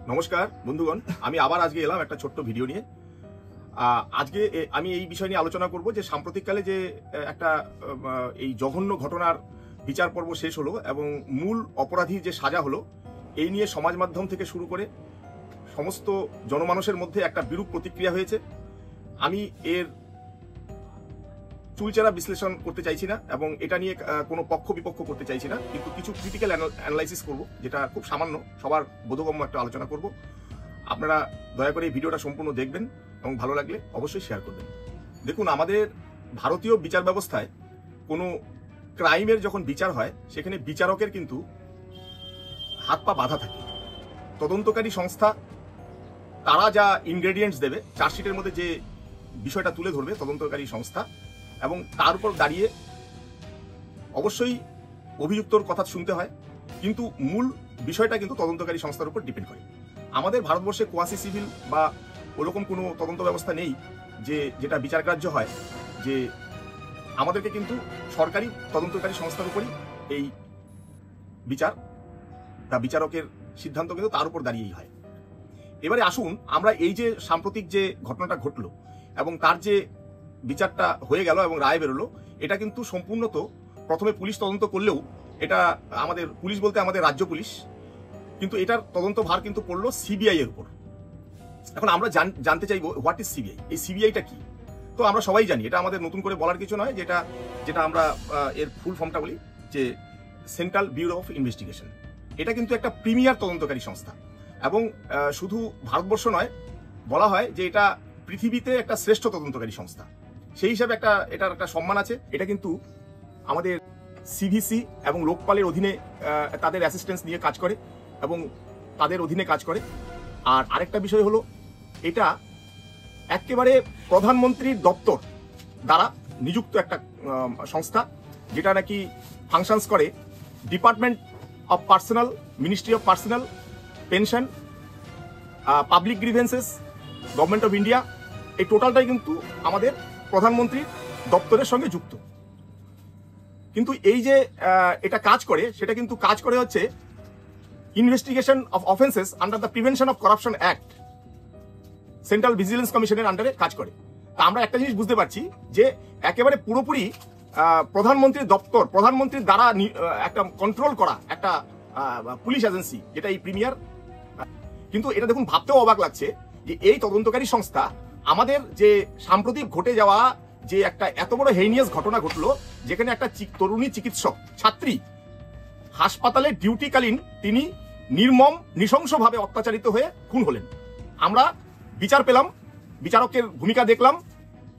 নমস্কার বন্ধুগণ, আমি আবার আজকে এলাম একটা ছোট্ট ভিডিও নিয়ে। আজকে আমি এই বিষয় নিয়ে আলোচনা করব যে সাম্প্রতিককালে যে একটা এই জঘন্য ঘটনার বিচার পর্ব শেষ হলো এবং মূল অপরাধীর যে সাজা হলো, এই নিয়ে সমাজ মাধ্যম থেকে শুরু করে সমস্ত জনমানুষের মধ্যে একটা বিরূপ প্রতিক্রিয়া হয়েছে। আমি এর চুলচেরা বিশ্লেষণ করতে চাইছি না এবং এটা নিয়ে কোনো পক্ষ বিপক্ষ করতে চাইছি না, কিন্তু কিছু ক্রিটিক্যাল অ্যানালাইসিস করব, যেটা খুব সামান্য, সবার বোধগম্য একটা আলোচনা করব। আপনারা দয়া করে এই ভিডিওটা সম্পূর্ণ দেখবেন এবং ভালো লাগলে অবশ্যই শেয়ার করবেন। দেখুন, আমাদের ভারতীয় বিচার ব্যবস্থায় কোনো ক্রাইমের যখন বিচার হয়, সেখানে বিচারকের কিন্তু হাত পা বাঁধা থাকে। তদন্তকারী সংস্থা তারা যা ইনগ্রেডিয়েন্টস দেবে, চার্জশিটের মধ্যে যে বিষয়টা তুলে ধরবে তদন্তকারী সংস্থা, এবং তার উপর দাঁড়িয়ে অবশ্যই অভিযুক্তর কথা শুনতে হয়, কিন্তু মূল বিষয়টা কিন্তু তদন্তকারী সংস্থার উপর ডিপেন্ড করে। আমাদের ভারতবর্ষে কোয়াসি সিভিল বা ওরকম কোনো তদন্ত ব্যবস্থা নেই যেটা বিচারগ্রাহ্য হয়, যে আমাদেরকে কিন্তু সরকারি তদন্তকারী সংস্থার উপরই এই বিচার বা বিচারকের সিদ্ধান্ত কিন্তু তার উপর দাঁড়িয়েই হয়। এবারে আসুন আমরা এই যে সাম্প্রতিক যে ঘটনাটা ঘটলো এবং তার যে বিচারটা হয়ে গেল এবং রায় বেরোলো, এটা কিন্তু সম্পূর্ণত প্রথমে পুলিশ তদন্ত করলেও, এটা আমাদের পুলিশ বলতে আমাদের রাজ্য পুলিশ, কিন্তু এটার তদন্ত ভার কিন্তু পড়লো সিবিআই এর উপর। এখন আমরা জানতে চাইবো হোয়াট ইজ সিবিআই, এই সিবিআইটা কি? তো আমরা সবাই জানি, এটা আমাদের নতুন করে বলার কিছু নয়, যেটা আমরা এর ফুল ফর্মটা বলি যে সেন্ট্রাল ব্যুরো অফ ইনভেস্টিগেশন। এটা কিন্তু একটা প্রিমিয়ার তদন্তকারী সংস্থা এবং শুধু ভারতবর্ষ নয়, বলা হয় যে এটা পৃথিবীতে একটা শ্রেষ্ঠ তদন্তকারী সংস্থা। সেই হিসাবে এটার একটা সম্মান আছে। এটা কিন্তু আমাদের সিভিসি এবং লোকপালের অধীনে তাদের অ্যাসিস্ট্যান্স নিয়ে কাজ করে এবং তাদের অধীনে কাজ করে। আর আরেকটা বিষয় হলো, এটা একেবারে প্রধানমন্ত্রীর দপ্তর দ্বারা নিযুক্ত একটা সংস্থা, যেটা নাকি ফাংশনস করে department of personal, ministry of personal, pension, public grievances, government of India. এই টোটালটাই কিন্তু আমাদের প্রধানমন্ত্রীর দপ্তরের সঙ্গে যুক্ত। কিন্তু এই যে এটা কাজ করে, সেটা কিন্তু কাজ করে হচ্ছে investigation of offences under the prevention of corruption act, central vigilance কমিশনের আন্ডারে কাজ করে। তা আমরা একটা জিনিস বুঝতে পারছি যে একেবারে পুরোপুরি প্রধানমন্ত্রীর দপ্তর, প্রধানমন্ত্রীর দ্বারা একটা কন্ট্রোল করা একটা পুলিশ এজেন্সি, যেটা এই প্রিমিয়ার। কিন্তু এটা দেখুন, ভাবতেও অবাক লাগছে যে এই তদন্তকারী সংস্থা আমাদের যে সাম্প্রতিক ঘটে যাওয়া যে একটা এত বড় হেইনিয়াস ঘটনা ঘটলো, যেখানে একটা তরুণী চিকিৎসক ছাত্রী হাসপাতালে ডিউটিকালীন তিনি নির্মম নৃশংসভাবে অত্যাচারিত হয়ে খুন হলেন। আমরা বিচার পেলাম, বিচারকের ভূমিকা দেখলাম,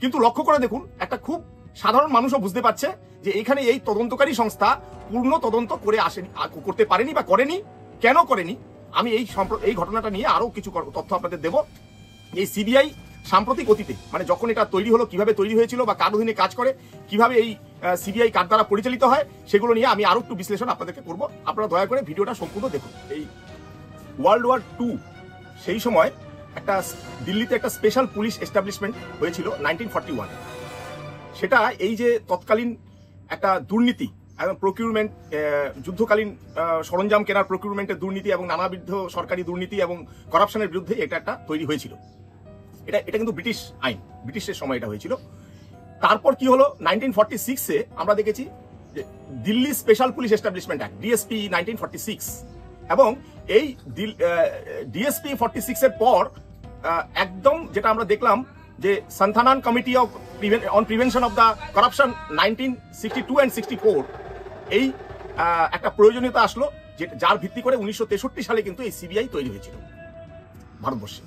কিন্তু লক্ষ্য করে দেখুন, একটা খুব সাধারণ মানুষও বুঝতে পারছে যে এখানে এই তদন্তকারী সংস্থা পূর্ণ তদন্ত করতে পারেনি বা করেনি। কেন করেনি, আমি এই ঘটনাটা নিয়ে আরো কিছু তথ্য আপনাদের দেব। এই সিবিআই সাম্প্রতিক অতীতে, মানে যখন এটা তৈরি হলো, কিভাবে তৈরি হয়েছিল বা কার অধীনে কাজ করে, কিভাবে এই সিবিআই কার দ্বারা পরিচালিত হয়, সেগুলো নিয়ে আমি আরো একটু বিশ্লেষণ আপনাদেরকে করব। আপনারা দয়া করে ভিডিওটা সম্পূর্ণ দেখুন। এই ওয়ার্ল্ড ওয়ার 2 সেই সময় একটা দিল্লিতে একটা স্পেশাল পুলিশ এস্টাবলিশমেন্ট হয়েছিল 1941। সেটা এই যে তৎকালীন একটা দুর্নীতি এবং প্রকিউরমেন্ট, যুদ্ধকালীন সরঞ্জাম কেনার প্রকিউরমেন্টের দুর্নীতি এবং নানাবিধ সরকারি দুর্নীতি এবং করাপশনের বিরুদ্ধে এটা একটা তৈরি হয়েছিল। এটা কিন্তু ব্রিটিশ আইন, ব্রিটিশের সময় এটা হয়েছিল। তারপর কি হলো, 1946-এ আমরা দেখেছি যে Delhi special police establishment act, DSP 1946, এবং এই ডিএসপি 46-এর পর একদম যেটা আমরা দেখলাম যে Santhanam committee on prevention of the corruption 1962 and 64, এই একটা প্রয়োজনীয়তা আসলো, যার ভিত্তি করে 1963 সালে কিন্তু এই সিবিআই তৈরি হয়েছিল ভারতবর্ষে।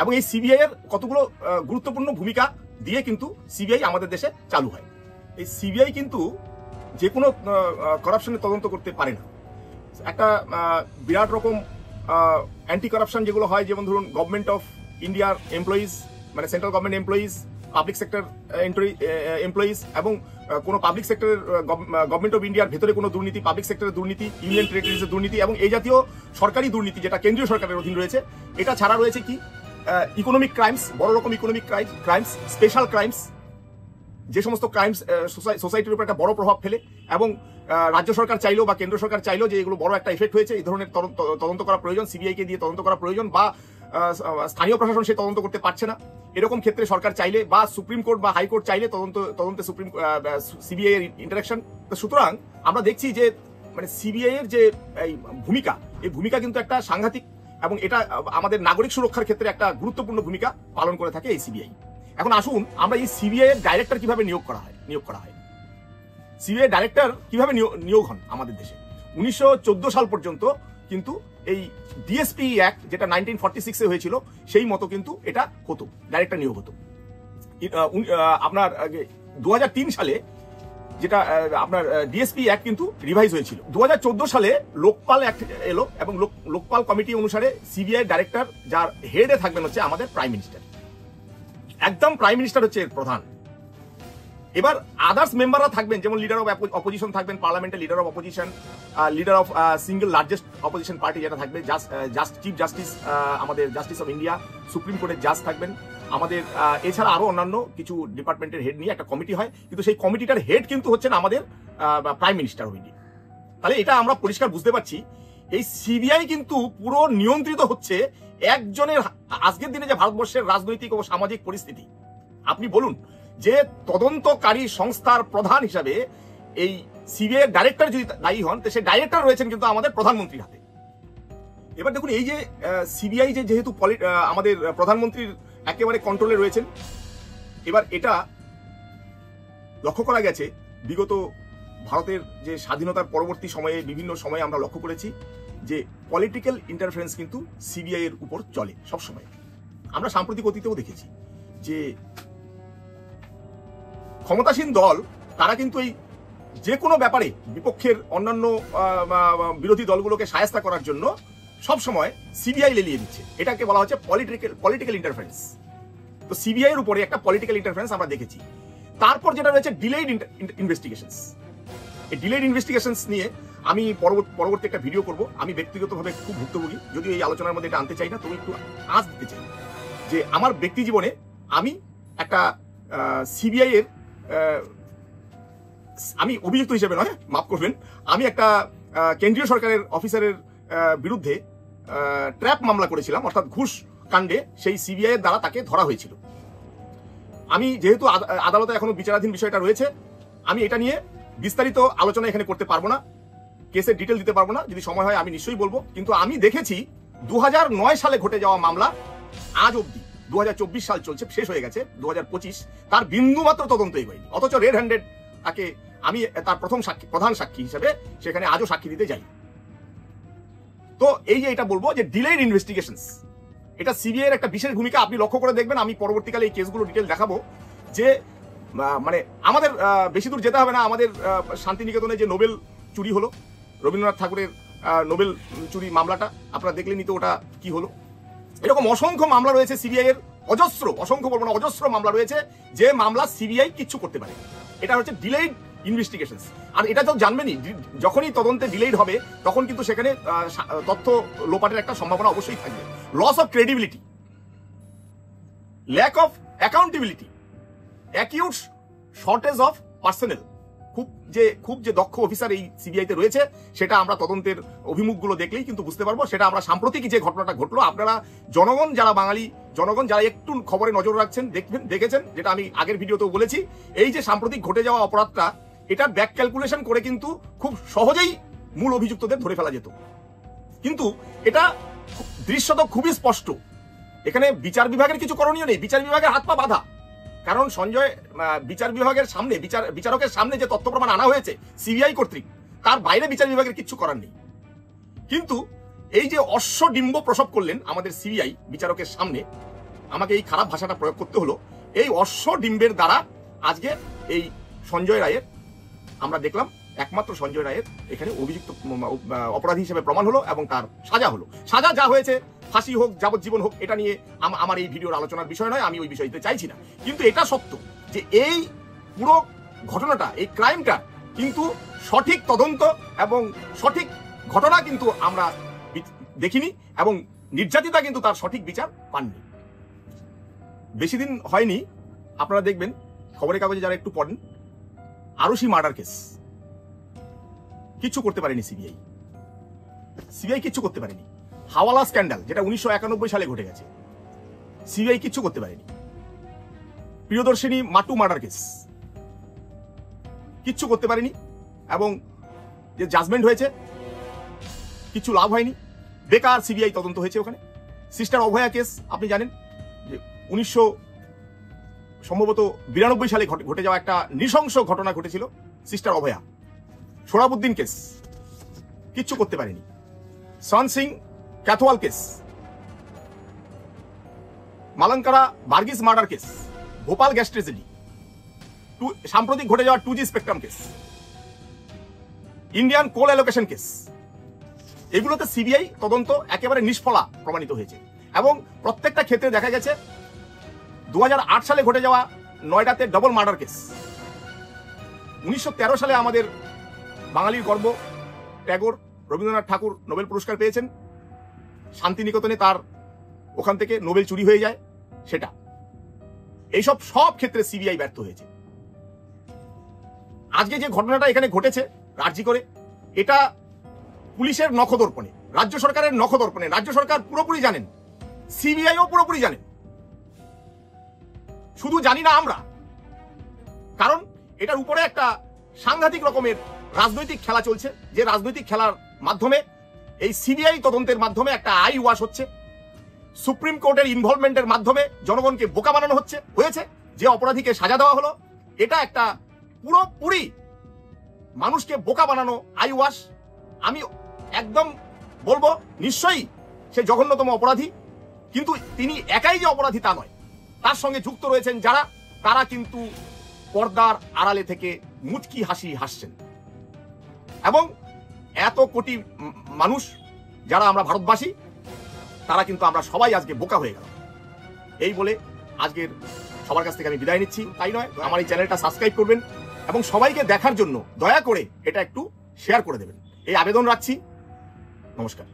এবং এই সিবিআই এর কতগুলো গুরুত্বপূর্ণ ভূমিকা দিয়ে কিন্তু সিবিআই আমাদের দেশে চালু হয়। এই সিবিআই কিন্তু যে কোনো করাপশনের তদন্ত করতে পারে না। একটা বিরাট রকম অ্যান্টি করাপশন যেগুলো হয়, যেমন ধরুন গভর্নমেন্ট অফ ইন্ডিয়ার এমপ্লয়িজ, মানে central government employees, public sector employees, এবং কোনো পাবলিক সেক্টরের গভর্নমেন্ট অফ ইন্ডিয়ার ভেতরে কোনো দুর্নীতি, পাবলিক সেক্টরের দুর্নীতি, ইউনিয়ন টেরিটরিজের দুর্নীতি এবং এই জাতীয় সরকারি দুর্নীতি যেটা কেন্দ্রীয় সরকারের অধীন রয়েছে। এটা ছাড়া রয়েছে কি ইকোনমিক ক্রাইমস, বড় রকম ইকোনমিক ক্রাইমস, স্পেশাল ক্রাইমস, যে সমস্ত ক্রাইমস সোসাইটির উপর একটা বড় প্রভাব ফেলে, এবং রাজ্য সরকার চাইলো বা কেন্দ্র সরকার চাইলো যে এগুলো বড় একটা এফেক্ট হয়েছে, এই ধরনের তদন্ত করা প্রয়োজন, সিবিআইকে দিয়ে তদন্ত করা প্রয়োজন, বা স্থানীয় প্রশাসন সে তদন্ত করতে পারছে না, এরকম ক্ষেত্রে সরকার চাইলে বা সুপ্রিম কোর্ট বা হাইকোর্ট চাইলে তদন্তে সিবিআই এর ইন্টারাকশন। সুতরাং আমরা দেখছি যে মানে সিবিআই এর যে ভূমিকা, এই ভূমিকা কিন্তু একটা সাংঘাতিক, এবং এটা আমাদের নাগরিক সুরক্ষার ক্ষেত্রে একটা গুরুত্বপূর্ণ ভূমিকা পালন করে থাকে এই সিবিআই। এখন আসুন আমরা এই সিবিআই এর ডাইরেক্টর কিভাবে নিয়োগ করা হয়। সিবিআই ডাইরেক্টর কিভাবে নিয়োগ হন আমাদের দেশে। 1914 সাল পর্যন্ত কিন্তু এই ডিএসপি অ্যাক্ট, যেটা 1946 এ হয়েছিল, সেই মতো কিন্তু এটা হতো, ডাইরেক্টর নিয়োগ হতো। আপনার 2003 সালে যেটা আপনার ডিএসপি অ্যাক্ট কিন্তু রিভাইজ হয়েছিল। 2014 সালে লোকপাল অ্যাক্ট এলো, এবং লোকপাল কমিটি অনুসারে সিবিআই ডাইরেক্টর যার হেডে থাকবেন হচ্ছে আমাদের প্রাইম মিনিস্টার, একদম প্রাইম মিনিস্টার হচ্ছে প্রধান। এবার আদার্স মেম্বাররা থাকবেন, যেমন লিডার অফ অপোজিশন থাকবেন, পার্লামেন্টের leader of opposition, leader of single largest opposition party যেটা থাকবে, চিফ জাস্টিস, আমাদের জাস্টিস অফ ইন্ডিয়া, সুপ্রিম কোর্টের জাজ থাকবেন আমাদের। এছাড়া আরো অন্যান্য কিছু ডিপার্টমেন্টের হেড নিয়ে একটা কমিটি হয়, কিন্তু সেই কমিটিটার হেড কিন্তু হচ্ছেন আমাদের প্রাইম মিনিস্টার অফ ইন্ডিয়া। তাহলে এটা আমরা পরিষ্কার বুঝতে পারছি, এই সিবিআই কিন্তু পুরো নিয়ন্ত্রিত হচ্ছে একজনের। আজকের দিনে যে ভারতবর্ষের রাজনৈতিক ও সামাজিক পরিস্থিতি, আপনি বলুন যে তদন্তকারী সংস্থার প্রধান হিসাবে এই সিবিআই এর ডাইরেক্টর যদি দায়ী হন, তো সেই ডাইরেক্টর রয়েছেন কিন্তু আমাদের প্রধানমন্ত্রীর হাতে। এবার দেখুন, এই যে সিবিআই যেহেতু আমাদের প্রধানমন্ত্রীর একেবারে কন্ট্রোলে রয়েছেন, এবার এটা লক্ষ্য করা গেছে বিগত ভারতের যে স্বাধীনতার পরবর্তী সময়ে বিভিন্ন সময়ে আমরা লক্ষ্য করেছি যে পলিটিক্যাল ইন্টারফারেন্স কিন্তু সিবিআই এর উপর চলে সবসময়। আমরা সাম্প্রতিক অতীতেও দেখেছি যে ক্ষমতাসীন দল তারা কিন্তু এই যে কোনো ব্যাপারে বিপক্ষের অন্যান্য বিরোধী দলগুলোকে শায়েস্তা করার জন্য সবসময় সিবিআই লেলিয়ে দিচ্ছে। এটাকে বলা হচ্ছে পলিটিক্যাল ইন্টারফারেন্স। তো সিবিআই এর উপরে একটা পলিটিক্যাল ইন্টারফারেন্স আমরা দেখেছি। তারপর যেটা রয়েছে ডিলেইড ইনভেস্টিগেশনস। এই ডিলেইড ইনভেস্টিগেশনস নিয়ে আমি পরবর্তী একটা ভিডিও করব। আমি ব্যক্তিগতভাবে খুব ভুক্তভোগী, যদিও এই আলোচনার মধ্যে এটা আনতে চাই না, তবে একটু আঁচ দিতে চাই যে আমার ব্যক্তি জীবনে আমি একটা সিবিআই এর আমি অভিযুক্ত হিসেবে নয়, মাফ করবেন, আমি একটা কেন্দ্রীয় সরকারের অফিসারের বিরুদ্ধে ট্র্যাপ মামলা করেছিলাম, অর্থাৎ ঘুষ কাণ্ডে সেই সিবিআই এর দ্বারা তাকে ধরা হয়েছিল। আমি যেহেতু আদালতে এখনো বিচারাধীন বিষয়টা রয়েছে, আমি এটা নিয়ে বিস্তারিত আলোচনা এখানে করতে পারবো না, কেসের ডিটেল দিতে পারবো না। যদি সময় হয় আমি নিশ্চয়ই বলবো। কিন্তু আমি দেখেছি 2009 সালে ঘটে যাওয়া মামলা আজ অব্দি 2024 সাল চলছে, শেষ হয়ে গেছে 2025, তার বিন্দু মাত্র তদন্ত এগোয়নি। অথচ রেড হ্যান্ডেড তাকে আমি তার প্রধান সাক্ষী হিসেবে সেখানে আজও সাক্ষী দিতে যাই। তো এই যে এটা বলবো যে ডিলেড ইনভেস্টিগেশনস, এটা সিবিআই এর একটা বিশেষ ভূমিকা। আপনি লক্ষ্য করে দেখবেন, আমি পরবর্তীকালে এই কেসগুলো ডিটেল দেখাবো যে মানে আমাদের বেশি দূর যেতে হবে না। আমাদের শান্তিনিকেতনে যে নোবেল চুরি হলো, রবীন্দ্রনাথ ঠাকুরের নোবেল চুরি মামলাটা আপনারা দেখলেনই তো, ওটা কি হলো। এরকম অসংখ্য মামলা রয়েছে সিবিআই এর, অসংখ্য বলবো না, অজস্র মামলা রয়েছে যে মামলা সিবিআই কিচ্ছু করতে পারে। এটা হচ্ছে ডিলেইড ইনভেস্টিগেশনস। আর এটা তো জানবেনই, যখনই তদন্তে ডিলেইড হবে তখন কিন্তু সেখানে তথ্য লোপাটের একটা সম্ভাবনা অবশ্যই থাকবে। Loss of credibility, lack of accountability, acute shortage of personnel. খুব যে দক্ষ অফিসার এই সিবিআইতে রয়েছে সেটা আমরা তদন্তের অভিমুখগুলো দেখলেই কিন্তু বুঝতে পারবো। সেটা আমরা সাম্প্রতিক যে ঘটনাটা ঘটলো, আপনারা জনগণ যারা বাঙালি জনগণ যারা একটু খবরে নজর রাখছেন দেখেছেন, যেটা আমি আগের ভিডিওতেও বলেছি, এই যে সাম্প্রতিক ঘটে যাওয়া অপরাধটা, এটার ব্যাক ক্যালকুলেশন করে কিন্তু খুব সহজেই মূল অভিযুক্তদের ধরে ফেলা যেত। কিন্তু এটা দৃশ্যত খুবই স্পষ্ট, এখানে বিচার বিভাগের কিছু করণীয় নেই, বিচার বিভাগের হাত পা বাঁধা। কারণ সঞ্জয় বিচার বিভাগের সামনে, বিচারকের সামনে যে তথ্য প্রমাণ আনা হয়েছে সিবিআই কর্তৃক, তার বাইরে বিচার বিভাগের কিচ্ছু করার নেই। কিন্তু এই যে অশ্বডিম্ব প্রসব করলেন আমাদের সিবিআই বিচারকের সামনে, আমাকে এই খারাপ ভাষাটা প্রয়োগ করতে হলো, এই অশ্বডিম্বের দ্বারা আজকে এই সঞ্জয় রায়ের আমরা দেখলাম, একমাত্র সঞ্জয় রায়ের এখানে অভিযুক্ত অপরাধী হিসেবে প্রমাণ হলো এবং তার সাজা হলো। সাজা যা হয়েছে, ফাঁসি হোক যাবজ্জীবন হোক, এটা নিয়ে আমার এই ভিডিওর আলোচনার বিষয় নয়, আমি ওই বিষয়তে চাইছি না। কিন্তু এটা সত্য যে এই পুরো ঘটনাটা, এই ক্রাইমটা কিন্তু সঠিক তদন্ত এবং সঠিক ঘটনা কিন্তু আমরা দেখিনি, এবং নির্যাতিতা কিন্তু তার সঠিক বিচার পাননি। বেশি দিন হয়নি, আপনারা দেখবেন খবরের কাগজে যারা একটু পড়েন, আরশি মার্ডার কেস, কিচ্ছু করতে পারেনি সিবিআই। সিবিআই কিচ্ছু করতে পারেনি। হাওয়ালা স্ক্যান্ডাল, যেটা 1991 সালে ঘটে গেছে, সিবিআই কিচ্ছু করতে পারেনি। প্রিয়দর্শিনী মাটু মার্ডার কেস, কিচ্ছু করতে পারেনি। এবং যে জাজমেন্ট হয়েছে, কিছু লাভ হয়নি, বেকার সিবিআই তদন্ত হয়েছে ওখানে। সিস্টার অভয়া কেস আপনি জানেন যে 1992 সালে ঘটে যাওয়া একটা নৃশংস ঘটনা ঘটেছিল, সিস্টার অভয়া। সোহরাবুদ্দিন কেস, কিচ্ছু করতে পারেনি। সন সিং ক্যাথওয়াল case, Malankara Varghese murder case, Bhopal gas tragedy, সাম্প্রতিক ঘটে যাওয়া 2G spectrum case, Indian coal allocation case, এগুলোতে সিবিআই তদন্ত একেবারে নিষ্ফলা প্রমাণিত হয়েছে। এবং প্রত্যেকটা ক্ষেত্রে দেখা গেছে 2008 সালে ঘটে যাওয়া নয়ডাতে ডবল মার্ডার কেস, 1913 সালে আমাদের বাঙালির গর্ব ট্যাগর রবীন্দ্রনাথ ঠাকুর নোবেল পুরস্কার পেয়েছেন, শান্তিনিকেতনে তার ওখান থেকে নোবেল চুরি হয়ে যায়, সেটা। এইসব সব ক্ষেত্রে সিবিআই ব্যর্থ হয়েছে। আজকে যে ঘটনাটা এখানে ঘটেছে রাজ্যি করে, এটা পুলিশের নখদর্পণে, রাজ্য সরকারের নখদর্পণে। রাজ্য সরকার পুরোপুরি জানেন, সিবিআইও পুরোপুরি জানেন, শুধু জানি না আমরা। কারণ এটার উপরে একটা সাংঘাতিক রকমের রাজনৈতিক খেলা চলছে, যে রাজনৈতিক খেলার মাধ্যমে এই সিবিআই তদন্তের মাধ্যমে একটা আই ওয়াশ হচ্ছে, সুপ্রিম কোর্টের ইনভলভমেন্টের মাধ্যমে জনগণকে বোকা বানানো হয়েছে, যে অপরাধীকে সাজা দেওয়া হলো, এটা একটা পুরোপুরি মানুষকে বোকা বানানো আই ওয়াশ। আমি একদম বলবো নিশ্চয়ই সে জঘন্যতম অপরাধী, কিন্তু তিনি একাই যে অপরাধী তা নয়, তার সঙ্গে যুক্ত রয়েছেন যারা, তারা কিন্তু পর্দার আড়ালে থেকে মুচকি হাসি হাসছেন। এবং এত কোটি মানুষ যারা আমরা ভারতবাসী, তারা কিন্তু আমরা সবাই আজকে বোকা হয়ে গেল। এই বলে আজকের সবার কাছ থেকে আমি বিদায় নিচ্ছি। তাই নয়, আমার এই চ্যানেলটা সাবস্ক্রাইব করবেন এবং সবাইকে দেখার জন্য দয়া করে এটা একটু শেয়ার করে দেবেন, এই আবেদন রাখছি। নমস্কার।